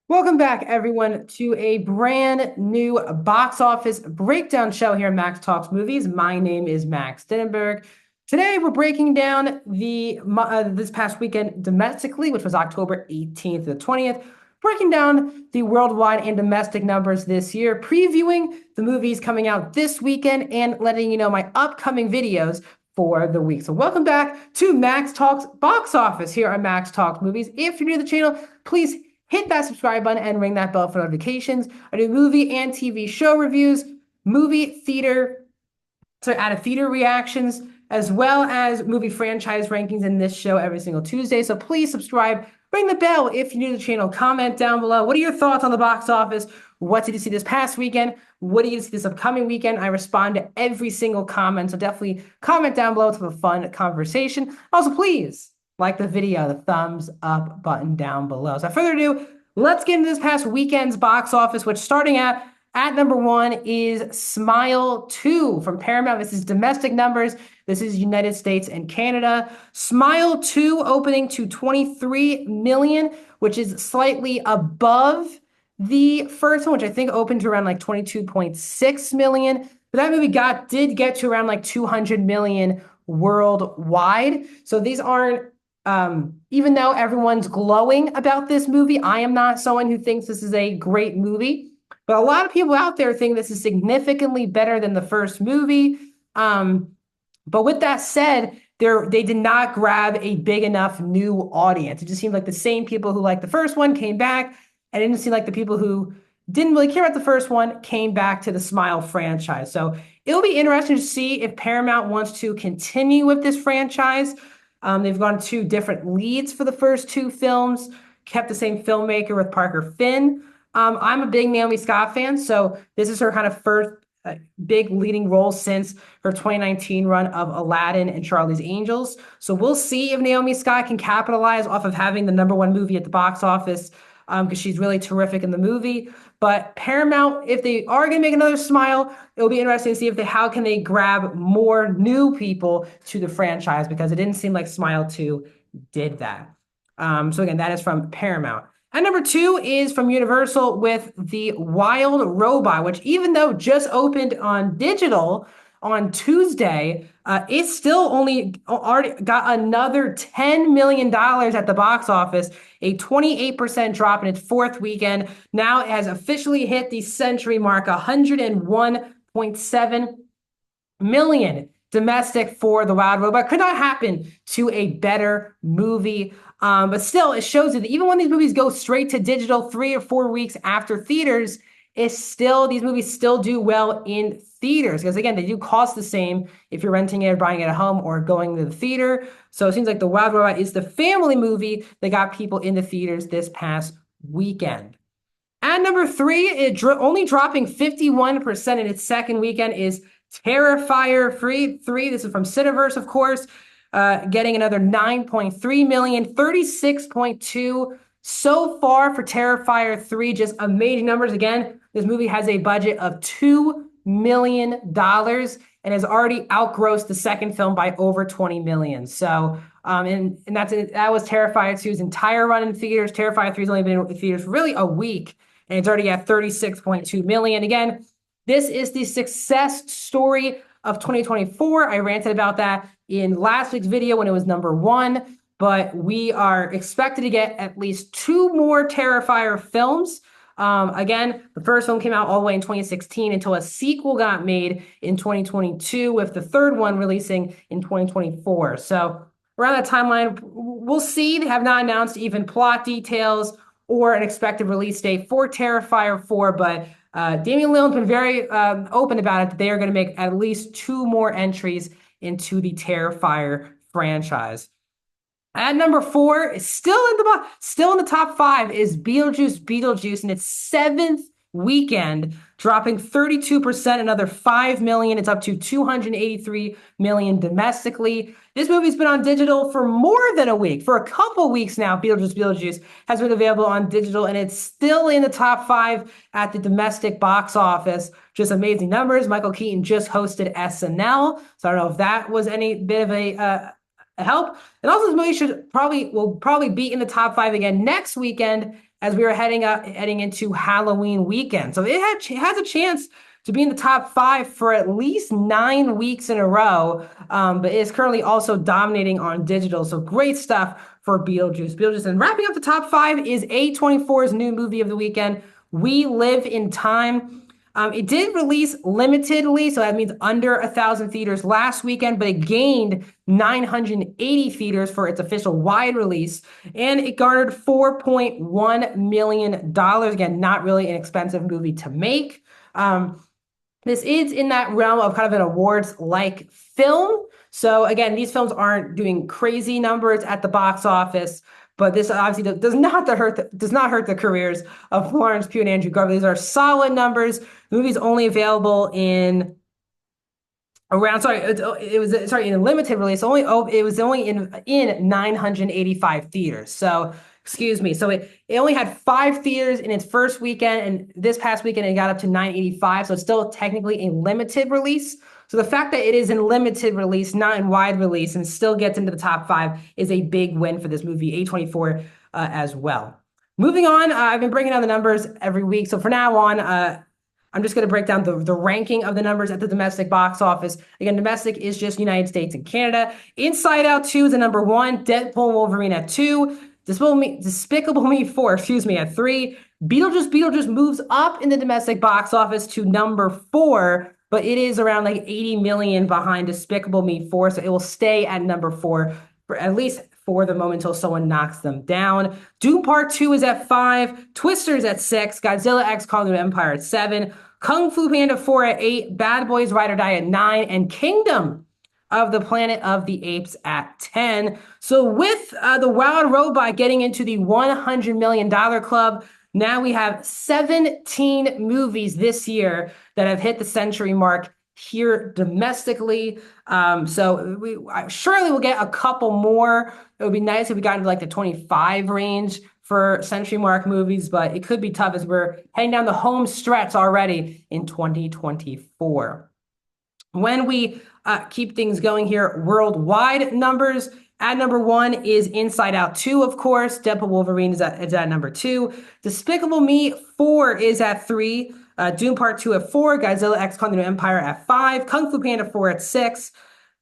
Welcome back, everyone, to a brand new box office breakdown show here at Max Talks Movies. My name is Max Dinnenberg. Today, we're breaking down this past weekend domestically, which was October 18th to the 20th, breaking down the worldwide and domestic numbers this year, previewing the movies coming out this weekend, and letting you know my upcoming videos for the week. So welcome back to Max Talks Box Office here on Max Talks Movies. If you're new to the channel, please hit that subscribe button and ring that bell for notifications. I do movie and TV show reviews, out of theater reactions, as well as movie franchise rankings in this show every single Tuesday. So please subscribe, ring the bell if you're new to the channel, comment down below. What are your thoughts on the box office? What did you see this past weekend? What do you see this upcoming weekend? I respond to every single comment, so definitely comment down below to have a fun conversation. Also, please like the video, the thumbs up button down below. So without further ado, let's get into this past weekend's box office, which starting at number one is Smile 2 from Paramount. This is domestic numbers. This is United States and Canada. Smile 2 opening to 23 million, which is slightly above the first one, which I think opened to around like 22.6 million. But that movie did get to around like 200 million worldwide. So these aren't even though everyone's glowing about this movie, I am not someone who thinks this is a great movie. But a lot of people out there think this is significantly better than the first movie. But with that said, they did not grab a big enough new audience. It just seemed like the same people who liked the first one came back, and it didn't seem like the people who didn't really care about the first one came back to the Smile franchise. So it'll be interesting to see if Paramount wants to continue with this franchise. They've gone two different leads for the first two films, kept the same filmmaker with Parker Finn. I'm a big Naomi Scott fan, so this is her kind of first big leading role since her 2019 run of Aladdin and Charlie's Angels. So we'll see if Naomi Scott can capitalize off of having the number one movie at the box office, because she's really terrific in the movie. But Paramount, if they are going to make another Smile, it'll be interesting to see how can they grab more new people to the franchise, because it didn't seem like Smile 2 did that. So again, that is from Paramount. And number two is from Universal with The Wild Robot, which even though just opened on digital on Tuesday, it still already got another $10 million at the box office, a 28% drop in its fourth weekend. Now it has officially hit the century mark, 101.7 million domestic for The Wild Robot. Could not happen to a better movie. But still, it shows you that even when these movies go straight to digital 3 or 4 weeks after theaters, these movies still do well in theaters, because again, they do cost the same if you're renting it or buying it at home or going to the theater. So it seems like The Wild Robot is the family movie that got people in the theaters this past weekend. At number three, only dropping 51% in its second weekend, is Terrifier 3. This is from Cineverse, of course, getting another 9.3 million, 36.2 so far for Terrifier 3. Just amazing numbers. Again, this movie has a budget of $2 million and has already outgrossed the second film by over 20 million. So, that was Terrifier 2's entire run in theaters. Terrifier 3's only been in theaters for really a week, and it's already at 36.2 million. Again, this is the success story of 2024. I ranted about that in last week's video when it was number one, but we are expected to get at least 2 more Terrifier films. Again, the first film came out all the way in 2016 until a sequel got made in 2022, with the third one releasing in 2024. So around that timeline, we'll see. They have not announced even plot details or an expected release date for Terrifier 4, but Damien Leone's been very open about it, that they are going to make at least 2 more entries into the Terrifier franchise. At number 4, still in the top 5, is Beetlejuice in its 7th weekend, dropping 32%, another 5 million. It's up to 283 million domestically. This movie's been on digital for more than a week. For a couple weeks now, Beetlejuice has been available on digital, and it's still in the top 5 at the domestic box office. Just amazing numbers. Michael Keaton just hosted SNL, so I don't know if that was any bit of a help. And also, this movie will probably be in the top 5 again next weekend, as we are heading into Halloween weekend. So it has a chance to be in the top 5 for at least 9 weeks in a row, but it is currently also dominating on digital. So great stuff for Beetlejuice. And wrapping up the top 5 is A24's new movie of the weekend, We Live in Time. It did release limitedly, so that means under 1,000 theaters last weekend, but it gained 980 theaters for its official wide release, and it garnered $4.1 million. Again, not really an expensive movie to make. This is in that realm of kind of an awards-like film. So again, these films aren't doing crazy numbers at the box office, but this obviously does not hurt the careers of Florence Pugh and Andrew Garfield. These are solid numbers. The movie's only available in in a limited release. It was only in 985 theaters. So excuse me. So it only had 5 theaters in its first weekend, and this past weekend it got up to 985. So it's still technically a limited release. So the fact that it is in limited release, not in wide release, and still gets into the top 5 is a big win for this movie, A24 as well. Moving on, I've been breaking down the numbers every week. So for now on, I'm just going to break down the ranking of the numbers at the domestic box office. Again, domestic is just United States and Canada. Inside Out 2 is the number 1. Deadpool and Wolverine at 2. Despicable Me 4, at 3. Beetlejuice moves up in the domestic box office to number 4, but it is around like 80 million behind Despicable Me 4, so it will stay at number 4 for at least for the moment until someone knocks them down. Doom Part 2 is at 5, Twisters at 6, Godzilla X Kong the Empire at 7, Kung Fu Panda 4 at 8, Bad Boys Ride or Die at 9, and Kingdom of the Planet of the Apes at 10. So with the Wild Robot getting into the $100 million club, now we have 17 movies this year that have hit the century mark here domestically. So we surely will get a couple more. It would be nice if we got into like the 25 range for century mark movies, but it could be tough as we're heading down the home stretch already in 2024. When we keep things going here, worldwide numbers, at number 1 is Inside Out 2, of course. Deadpool Wolverine is at number 2. Despicable Me 4 is at 3. Doom Part 2 at 4. Godzilla X Kong the Empire at 5. Kung Fu Panda 4 at 6.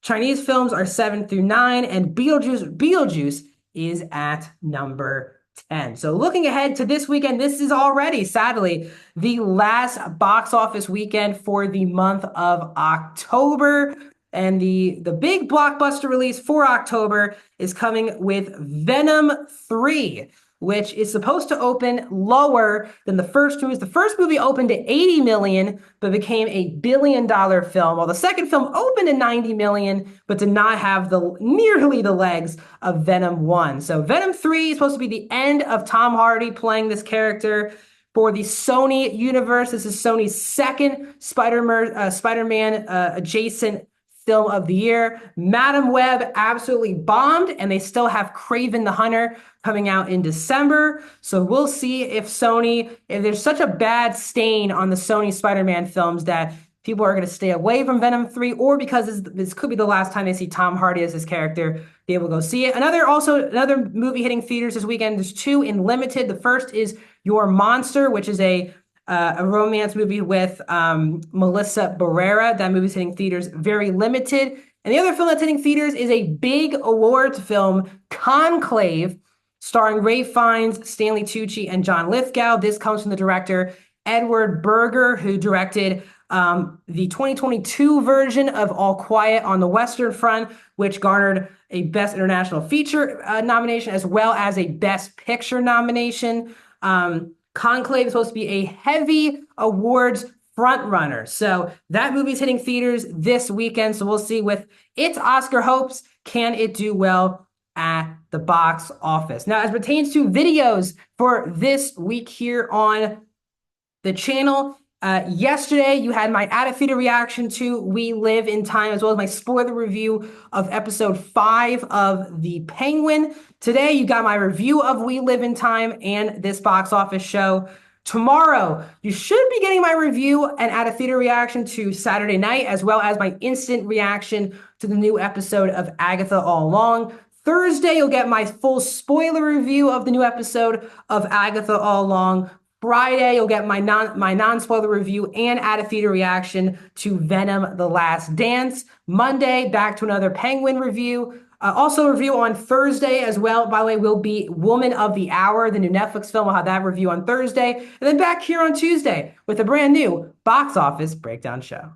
Chinese films are 7 through 9. And Beetlejuice is at number 10. So looking ahead to this weekend, this is already, sadly, the last box office weekend for the month of October. And the big blockbuster release for October is coming with Venom 3, which is supposed to open lower than the first movies. The first movie opened at 80 million, but became a $1 billion film, while the second film opened at 90 million, but did not have nearly the legs of Venom 1. So Venom 3 is supposed to be the end of Tom Hardy playing this character for the Sony universe. This is Sony's second Spider-Man adjacent film of the year. Madam Web absolutely bombed, and they still have Kraven the Hunter coming out in December. So we'll see if there's such a bad stain on the Sony Spider-Man films that people are going to stay away from Venom 3, or because this could be the last time they see Tom Hardy as his character, be able to go see it. Another movie hitting theaters this weekend. There's 2 in limited. The first is Your Monster, which is a romance movie with Melissa Barrera. That movie's hitting theaters very limited. And the other film that's hitting theaters is a big awards film, Conclave, starring Ray Fiennes, Stanley Tucci, and John Lithgow. This comes from the director Edward Berger, who directed the 2022 version of All Quiet on the Western Front, which garnered a Best International Feature nomination, as well as a Best Picture nomination. Conclave is supposed to be a heavy awards frontrunner. So that movie's hitting theaters this weekend. So we'll see with its Oscar hopes, can it do well at the box office? Now, as pertains to videos for this week here on the channel, yesterday you had my out-of-theater reaction to We Live in Time, as well as my spoiler review of episode 5 of The Penguin. Today you got my review of We Live in Time and this box office show. Tomorrow you should be getting my review and out-of-theater reaction to Saturday Night, as well as my instant reaction to the new episode of Agatha All Along. Thursday, you'll get my full spoiler review of the new episode of Agatha All Along. Friday, you'll get my non-spoiler review and add a theater reaction to Venom: The Last Dance. Monday, back to another Penguin review. Also a review on Thursday as well, by the way, will be Woman of the Hour, the new Netflix film. I'll have that review on Thursday. And then back here on Tuesday with a brand new box office breakdown show.